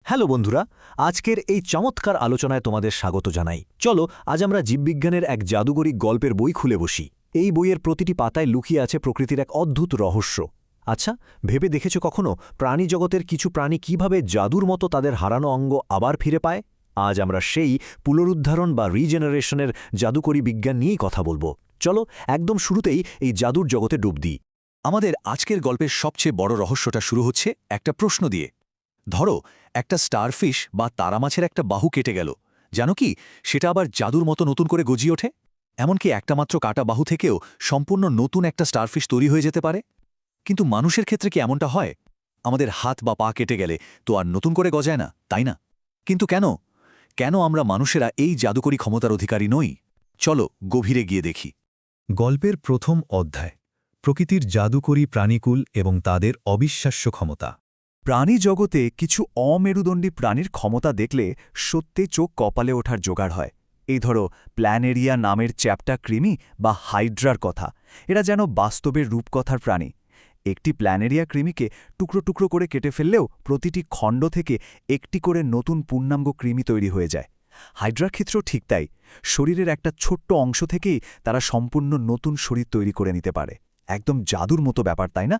Hello বন্ধুরা, আজকের এই চমৎকার আলোচনায় তোমাদের স্বাগত জানাই। চলো আজ আমরা জীববিজ্ঞানের এক জাদুকরী গল্পের বই খুলে বসি। এই বইয়ের প্রতিটি পাতায় লুকিয়ে আছে প্রকৃতির এক অদ্ভুত রহস্য। আচ্ছা, ভেবে দেখেছ কখনো প্রাণী জগতের কিছু প্রাণী কিভাবে জাদুর মতো তাদের হারানো অঙ্গ আবার ফিরে পায়? আজ আমরা সেই পুনরুদ্ধারণ বা রিজেনারেশনের জাদুকরী বিজ্ঞান নিয়েই কথা বলবো। চলো একদম শুরুতেই এই জাদুর জগতে ডুব দিই। আমাদের আজকের গল্পের সবচেয়ে বড় রহস্যটা শুরু হচ্ছে একটা প্রশ্ন দিয়ে। ধরো একটা স্টারফিশ বা তারামাছের একটা বাহু কেটে গেল, জানো কি সেটা আবার জাদুর মতো নতুন করে গজিয়ে ওঠে? এমনকি একটা মাত্র কাটা বাহু থেকেও সম্পূর্ণ নতুন একটা স্টারফিশ তৈরি হয়ে যেতে পারে। কিন্তু মানুষের ক্ষেত্রে কি এমনটা হয়? আমাদের হাত বা পা কেটে গেলে তো আর নতুন করে গজায় না, তাই না? কিন্তু কেন কেন আমরা মানুষেরা এই জাদুকরী ক্ষমতার অধিকারী নই? চলো গভীরে গিয়ে দেখি। গল্পের প্রথম অধ্যায়, প্রকৃতির জাদুকরী প্রাণীকুল এবং তাদের অবিশ্বাস্য ক্ষমতা। প্রাণী জগতে কিছু অমেরুদণ্ডী প্রাণীর ক্ষমতা দেখলে সত্যি চোখ কপালে ওঠার জোগাড় হয়। এই ধরো প্ল্যানেরিয়া নামের চ্যাপ্টা কৃমি বা হাইড্রার কথা। এরা যেন বাস্তবের রূপকথার প্রাণী। একটি প্ল্যানেরিয়া কৃমিকে টুকরো টুকরো করে কেটে ফেললেও প্রতিটি খণ্ড থেকে একটি করে নতুন পূর্ণাঙ্গ কৃমি তৈরি হয়ে যায়। হাইড্রার ক্ষেত্রেও ঠিক তাই। শরীরের একটা ছোট্ট অংশ থেকেই তারা সম্পূর্ণ নতুন শরীর তৈরি করে নিতে পারে। একদম জাদুর মতো ব্যাপার, তাই না?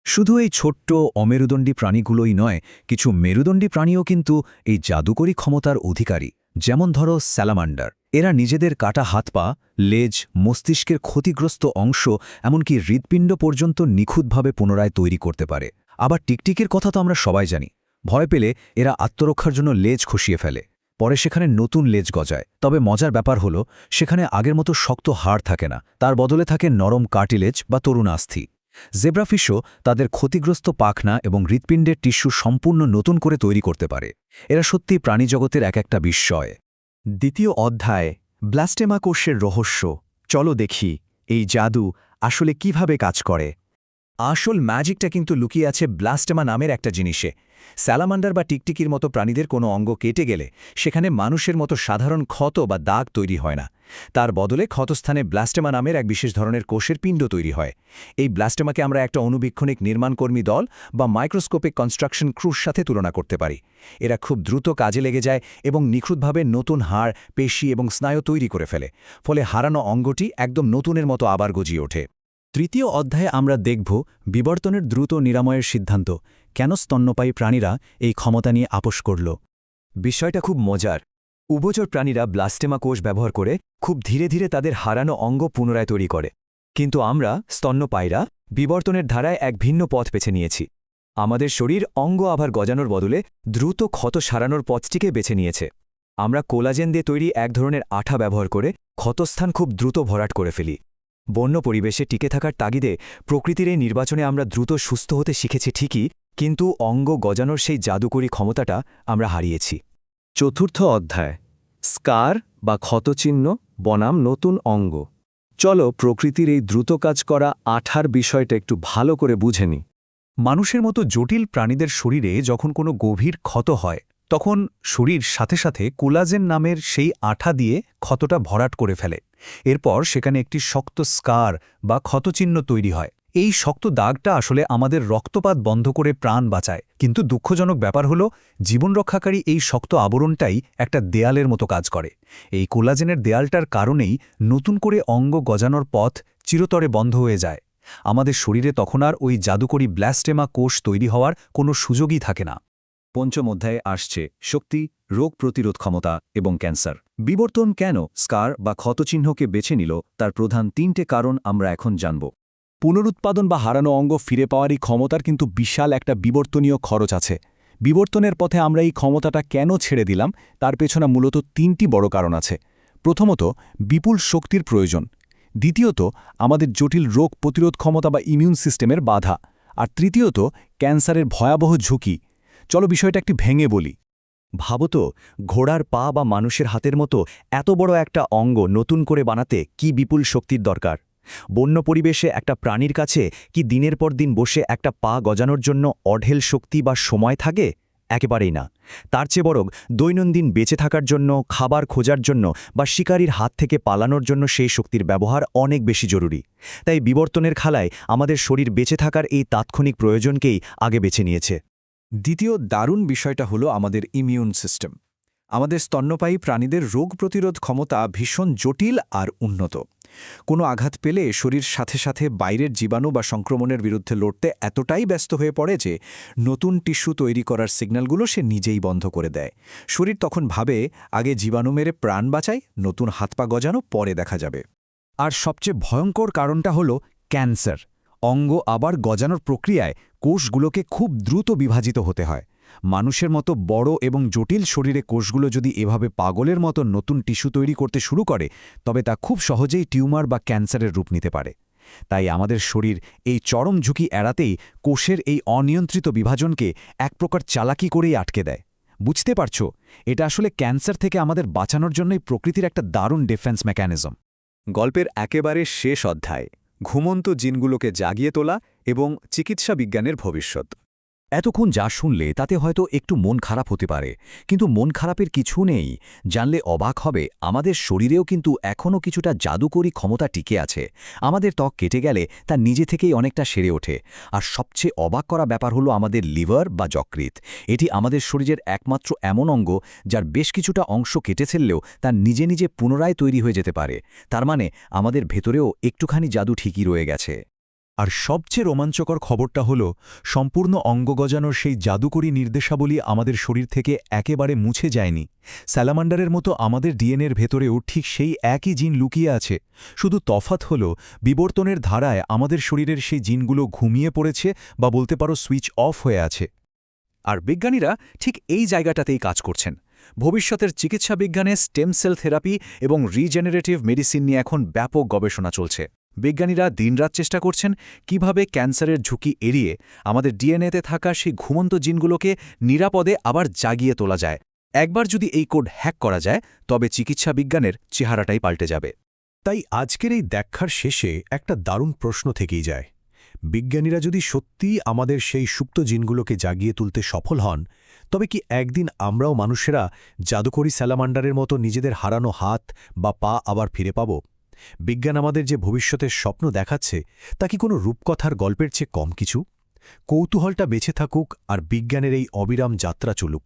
শুধু এই ছোট্ট অমেরুদণ্ডী প্রাণীগুলোই নয়, কিছু মেরুদণ্ডী প্রাণীও কিন্তু এই জাদুকরী ক্ষমতার অধিকারী। যেমন ধরো স্যালামান্ডার। এরা নিজেদের কাটা হাত পা, লেজ, মস্তিষ্কের ক্ষতিগ্রস্ত অংশ, এমনকি হৃৎপিণ্ড পর্যন্ত নিখুঁতভাবে পুনরায় তৈরি করতে পারে। আবার টিকটিকির কথা তো আমরা সবাই জানি। ভয় পেলে এরা আত্মরক্ষার জন্য লেজ খসিয়ে ফেলে, পরে সেখানে নতুন লেজ গজায়। তবে মজার ব্যাপার হলো, সেখানে আগের মতো শক্ত হাড় থাকে না, তার বদলে থাকে নরম কার্টিলেজ বা তরুণাস্থি। জেব্রাফিশও তাদের ক্ষতিগ্রস্ত পাখনা এবং হৃৎপিণ্ডের টিস্যু সম্পূর্ণ নতুন করে তৈরি করতে পারে। এরা সত্যি প্রাণীজগতের এক একটা বিস্ময়। দ্বিতীয় অধ্যায়, ব্লাস্টেমা কোষের রহস্য। চলো দেখি এই জাদু আসলে কিভাবে কাজ করে। আসল ম্যাজিকটা কিন্তু লুকিয়ে আছে ব্লাস্টেমা নামের একটা জিনিসে। স্যালামান্ডার বা টিকটিকির মতো প্রাণীদের কোনো অঙ্গ কেটে গেলে সেখানে মানুষের মতো সাধারণ ক্ষত বা দাগ তৈরি হয় না। তার বদলে ক্ষতস্থানে ব্লাস্টেমা নামের এক বিশেষ ধরনের কোষের পিণ্ড তৈরি হয়। এই ব্লাস্টেমাকে আমরা একটা অণুবীক্ষণিক নির্মাণকর্মী দল বা মাইক্রোস্কোপিক কনস্ট্রাকশন ক্রুর সাথে তুলনা করতে পারি। এরা খুব দ্রুত কাজে লেগে যায় এবং নিখুঁতভাবে নতুন হাড়, পেশি এবং স্নায়ু তৈরি করে ফেলে। ফলে হারানো অঙ্গটি একদম নতুনের মতো আবার গজিয়ে ওঠে। তৃতীয় অধ্যায়ে আমরা দেখব বিবর্তনের দ্রুত নিরাময়ের সিদ্ধান্ত। কেন স্তন্যপায়ী প্রাণীরা এই ক্ষমতা নিয়ে আপোস করল। বিষয়টা খুব মজার। উভচর প্রাণীরা ব্লাস্টেমা কোষ ব্যবহার করে খুব ধীরে ধীরে তাদের হারানো অঙ্গ পুনরায় তৈরি করে। কিন্তু আমরা স্তন্যপায়ীরা বিবর্তনের ধারায় এক ভিন্ন পথ বেছে নিয়েছি। আমাদের শরীর অঙ্গ আবার গজানোর বদলে দ্রুত ক্ষত সারানোর পথটিকে বেছে নিয়েছে। আমরা কোলাজেন দিয়ে তৈরি এক ধরনের আঠা ব্যবহার করে ক্ষতস্থান খুব দ্রুত ভরাট করে ফেলি। বন্য পরিবেশে টিকে থাকার তাগিদে প্রকৃতির এই নির্বাচনে আমরা দ্রুত সুস্থ হতে শিখেছি ঠিকই, কিন্তু অঙ্গ গজানোর সেই জাদুকরী ক্ষমতাটা আমরা হারিয়েছি। চতুর্থ অধ্যায়, স্কার বা ক্ষতচিহ্ন বনাম নতুন অঙ্গ। চলো প্রকৃতির এই দ্রুত কাজ করা আঠার বিষয়টা একটু ভালো করে বুঝে নিই। মানুষের মতো জটিল প্রাণীদের শরীরে যখন কোনো গভীর ক্ষত হয়, তখন শরীর সাথে সাথে কোলাজেন নামের সেই আঠা দিয়ে ক্ষতটা ভরাট করে ফেলে। এরপর সেখানে একটি শক্ত স্কার বা ক্ষতচিহ্ন তৈরি হয়। এই শক্ত দাগটা আসলে আমাদের রক্তপাত বন্ধ করে প্রাণ বাঁচায়। কিন্তু দুঃখজনক ব্যাপার হলো, জীবনরক্ষাকারী এই শক্ত আবরণটাই একটা দেয়ালের মতো কাজ করে। এই কোলাজেনের দেয়ালটার কারণেই নতুন করে অঙ্গ গজানোর পথ চিরতরে বন্ধ হয়ে যায়। আমাদের শরীরে তখন আর ওই জাদুকরী ব্লাস্টেমা কোষ তৈরি হওয়ার কোনো সুযোগই থাকে না। পঞ্চম অধ্যায়ে আসছে শক্তি, রোগ প্রতিরোধ ক্ষমতা এবং ক্যান্সার। বিবর্তন কেন স্কার বা ক্ষতচিহ্নকে বেছে নিল, তার প্রধান তিনটে কারণ আমরা এখন জানব। পুনরুৎপাদন বা হারানো অঙ্গ ফিরে পাওয়ারই ক্ষমতার কিন্তু বিশাল একটা বিবর্তনীয় খরচ আছে। বিবর্তনের পথে আমরা এই ক্ষমতাটা কেন ছেড়ে দিলাম, তার পেছনে মূলত তিনটি বড় কারণ আছে। প্রথমত, বিপুল শক্তির প্রয়োজন। দ্বিতীয়ত, আমাদের জটিল রোগ প্রতিরোধ ক্ষমতা বা ইমিউন সিস্টেমের বাধা। আর তৃতীয়ত, ক্যান্সারের ভয়াবহ ঝুঁকি। চলো বিষয়টা একটু ভেঙে বলি। ভাবো তো, ঘোড়ার পা বা মানুষের হাতের মতো এত বড় একটা অঙ্গ নতুন করে বানাতে কি বিপুল শক্তির দরকার। বন্য পরিবেশে একটা প্রাণীর কাছে কি দিনের পর দিন বসে একটা পা গজানোর জন্য অঢেল শক্তি বা সময় থাকে? একেবারেই না। তার চেয়ে বরং দৈনন্দিন বেঁচে থাকার জন্য, খাবার খোঁজার জন্য বা শিকারীর হাত থেকে পালানোর জন্য সেই শক্তির ব্যবহার অনেক বেশি জরুরি। তাই বিবর্তনের খালায় আমাদের শরীর বেঁচে থাকার এই তাৎক্ষণিক প্রয়োজনকেই আগে বেছে নিয়েছে। দ্বিতীয় দারুণ বিষয়টা হলো আমাদের ইমিউন সিস্টেম। আমাদের স্তন্যপায়ী প্রাণীদের রোগ প্রতিরোধ ক্ষমতা ভীষণ জটিল আর উন্নত। কোনো আঘাত পেলে শরীর সাথে সাথে বাইরের জীবাণু বা সংক্রমণের বিরুদ্ধে লড়তে এতটাই ব্যস্ত হয়ে পড়ে যে নতুন টিস্যু তৈরি করার সিগন্যালগুলো সে নিজেই বন্ধ করে দেয়। শরীর তখন ভাবে আগে জীবাণু মেরে প্রাণ বাঁচাই, নতুন হাত পা গজানো পরে দেখা যাবে। আর সবচেয়ে ভয়ঙ্কর কারণটা হল ক্যান্সার। অঙ্গ আবার গজানোর প্রক্রিয়ায় কোষগুলোকে খুব দ্রুত বিভাজিত হতে হয়। মানুষের মতো বড় এবং জটিল শরীরে কোষগুলো যদি এভাবে পাগলের মতো নতুন টিস্যু তৈরি করতে শুরু করে, তবে তা খুব সহজেই টিউমার বা ক্যান্সারের রূপ নিতে পারে। তাই আমাদের শরীর এই চরম ঝুঁকি এড়াতেই কোষের এই অনিয়ন্ত্রিত বিভাজনকে এক প্রকার চালাকি করেই আটকে দেয়। বুঝতে পারছো, এটা আসলে ক্যান্সার থেকে আমাদের বাঁচানোর জন্যই প্রকৃতির একটা দারুণ ডিফেন্স মেকানিজম। গল্পের একেবারে শেষ অধ্যায়, ঘুমন্ত জিনগুলোকে জাগিয়ে তোলা এবং চিকিৎসা বিজ্ঞানের ভবিষ্যৎ। এতক্ষণ যা শুনলে তাতে হয়তো একটু মন খারাপ হতে পারে, কিন্তু মন খারাপের কিছু নেই। জানলে অবাক হবে, আমাদের শরীরেও কিন্তু এখনও কিছুটা জাদুকরী ক্ষমতা টিকে আছে। আমাদের ত্বক কেটে গেলে তা নিজে থেকেই অনেকটা সেরে ওঠে। আর সবচেয়ে অবাক করা ব্যাপার হলো আমাদের লিভার বা যকৃৎ। এটি আমাদের শরীরের একমাত্র এমন অঙ্গ যার বেশ কিছুটা অংশ কেটে ফেললেও তা নিজে নিজে পুনরায় তৈরি হয়ে যেতে পারে। তার মানে আমাদের ভেতরেও একটুখানি জাদু ঠিকই রয়ে গেছে। আর সবচেয়ে রোমাঞ্চকর খবরটা হলো, সম্পূর্ণ অঙ্গ গজানোর সেই জাদুকরী নির্দেশাবলী আমাদের শরীর থেকে একেবারে মুছে যায়নি। স্যালামান্ডারের মতো আমাদের ডিএনএর ভেতরেও ঠিক সেই একই জিন লুকিয়ে আছে। শুধু তফাৎ হল, বিবর্তনের ধারায় আমাদের শরীরের সেই জিনগুলো ঘুমিয়ে পড়েছে বা বলতে পারো সুইচ অফ হয়ে আছে। আর বিজ্ঞানীরা ঠিক এই জায়গাটাতেই কাজ করছেন। ভবিষ্যতের চিকিৎসা বিজ্ঞানে স্টেম সেল থেরাপি এবং রিজেনারেটিভ মেডিসিন নিয়ে এখন ব্যাপক গবেষণা চলছে। বিজ্ঞানীরা দিনরাত চেষ্টা করছেন কিভাবে ক্যান্সারের ঝুঁকি এড়িয়ে আমাদের ডিএনএতে থাকা সেই ঘুমন্ত জিনগুলোকে নিরাপদে আবার জাগিয়ে তোলা যায়। একবার যদি এই কোড হ্যাক করা যায়, তবে চিকিৎসা বিজ্ঞানের চেহারাটাই পাল্টে যাবে। তাই আজকের এই ব্যাখ্যার শেষে একটা দারুণ প্রশ্ন থেকেই যায়। বিজ্ঞানীরা যদি সত্যিই আমাদের সেই সুপ্ত জিনগুলোকে জাগিয়ে তুলতে সফল হন, তবে কি একদিন আমরাও মানুষেরা জাদুকরী স্যালামান্ডারের মতো নিজেদের হারানো হাত বা পা আবার ফিরে পাব? বিজ্ঞান আমাদের যে ভবিষ্যতের স্বপ্ন দেখাচ্ছে, তা কি কোনো রূপকথার গল্পের চেয়ে কম কিছু? কৌতূহলটা বেঁচে থাকুক আর বিজ্ঞানের এই অবিরাম যাত্রা চলুক।